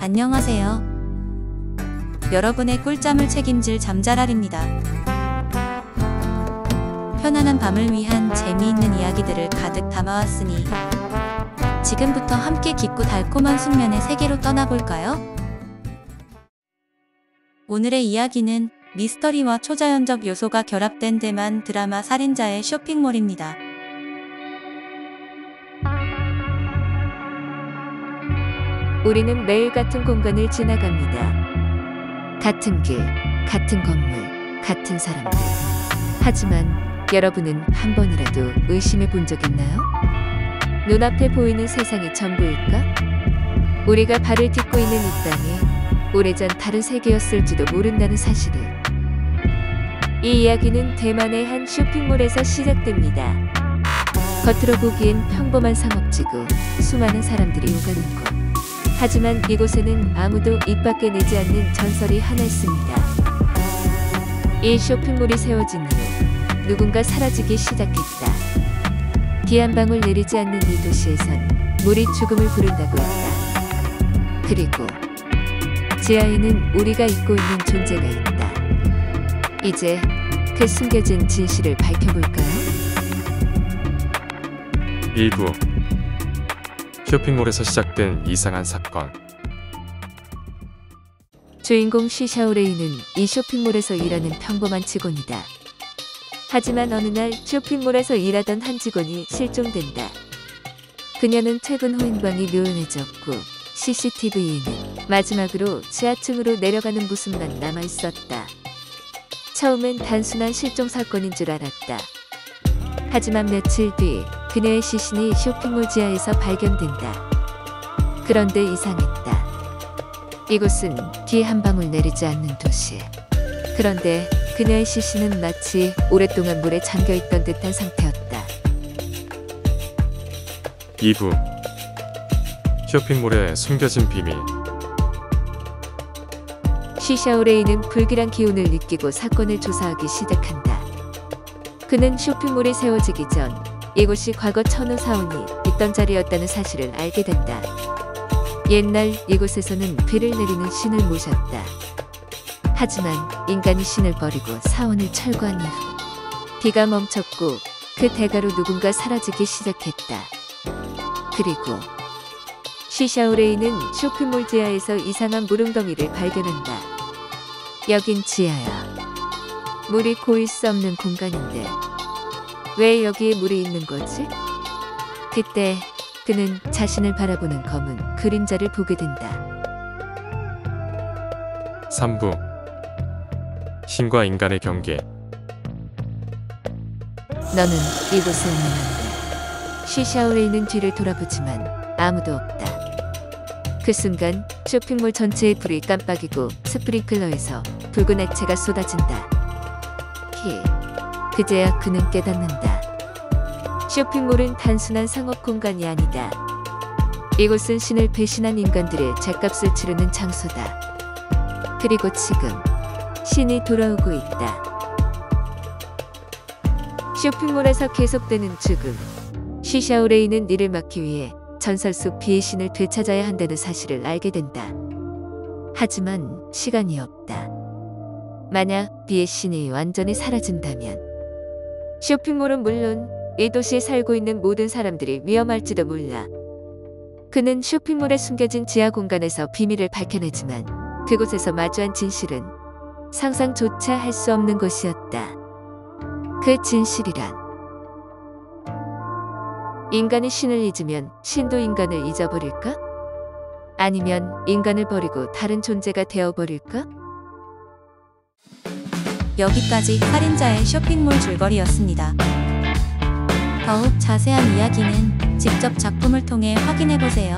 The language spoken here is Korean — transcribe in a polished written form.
안녕하세요. 여러분의 꿀잠을 책임질 잠잘알입니다. 편안한 밤을 위한 재미있는 이야기들을 가득 담아왔으니 지금부터 함께 깊고 달콤한 숙면의 세계로 떠나볼까요? 오늘의 이야기는 미스터리와 초자연적 요소가 결합된 대만 드라마 살인자의 쇼핑몰입니다. 우리는 매일 같은 공간을 지나갑니다. 같은 길, 같은 건물, 같은 사람들. 하지만 여러분은 한 번이라도 의심해 본 적 있나요? 눈앞에 보이는 세상이 전부일까? 우리가 발을 딛고 있는 이 땅이 오래전 다른 세계였을지도 모른다는 사실을. 이 이야기는 대만의 한 쇼핑몰에서 시작됩니다. 겉으로 보기엔 평범한 상업지구, 수많은 사람들이 오가는 곳. 하지만 이곳에는 아무도 입 밖에 내지 않는 전설이 하나 있습니다. 이 쇼핑몰이 세워진 후 누군가 사라지기 시작했다. 비 한 방울 내리지 않는 이 도시에선 물이 죽음을 부른다고 했다. 그리고 지하에는 우리가 잊고 있는 존재가 있다. 이제 그 숨겨진 진실을 밝혀볼까요? 일부 쇼핑몰에서 시작된 이상한 사건. 주인공 시샤오레이는 이 쇼핑몰에서 일하는 평범한 직원이다. 하지만 어느 날 쇼핑몰에서 일하던 한 직원이 실종된다. 그녀는 퇴근 후 행방이 묘연해졌고 CCTV에는 마지막으로 지하층으로 내려가는 모습만 남아있었다. 처음엔 단순한 실종 사건인 줄 알았다. 하지만 며칠 뒤 그녀의 시신이 쇼핑몰 지하에서 발견된다. 그런데 이상했다. 이곳은 비 한 방울 내리지 않는 도시. 그런데 그녀의 시신은 마치 오랫동안 물에 잠겨있던 듯한 상태였다. 2부 쇼핑몰의 숨겨진 비밀. 시샤오레이는 불길한 기운을 느끼고 사건을 조사하기 시작한다. 그는 쇼핑몰이 세워지기 전 이곳이 과거 천우 사원이 있던 자리였다는 사실을 알게 된다. 옛날 이곳에서는 비를 내리는 신을 모셨다. 하지만 인간이 신을 버리고 사원을 철거한 이후 비가 멈췄고 그 대가로 누군가 사라지기 시작했다. 그리고 시샤오레이는 쇼핑몰 지하에서 이상한 물웅덩이를 발견한다. 여긴 지하야. 물이 고일 수 없는 공간인데 왜 여기에 물이 있는 거지? 그때 그는 자신을 바라보는 검은 그림자를 보게 된다. 3부 신과 인간의 경계. 너는 이곳에 오면 안 돼. 시샤오레이는 뒤를 돌아보지만 아무도 없다. 그 순간 쇼핑몰 전체의 불이 깜빡이고 스프링클러에서 붉은 액체가 쏟아진다. 그제야 그는 깨닫는다. 쇼핑몰은 단순한 상업 공간이 아니다. 이곳은 신을 배신한 인간들의 죗값을 치르는 장소다. 그리고 지금 신이 돌아오고 있다. 쇼핑몰에서 계속되는 죽음. 시샤오레이는 이를 막기 위해 전설 속 비의 신을 되찾아야 한다는 사실을 알게 된다. 하지만 시간이 없다. 만약 비의 신이 완전히 사라진다면 쇼핑몰은 물론 이 도시에 살고 있는 모든 사람들이 위험할지도 몰라. 그는 쇼핑몰에 숨겨진 지하 공간에서 비밀을 밝혀내지만 그곳에서 마주한 진실은 상상조차 할 수 없는 것이었다. 그 진실이란 인간이 신을 잊으면 신도 인간을 잊어버릴까? 아니면 인간을 버리고 다른 존재가 되어버릴까? 여기까지 살인자의 쇼핑몰 줄거리였습니다. 더욱 자세한 이야기는 직접 작품을 통해 확인해보세요.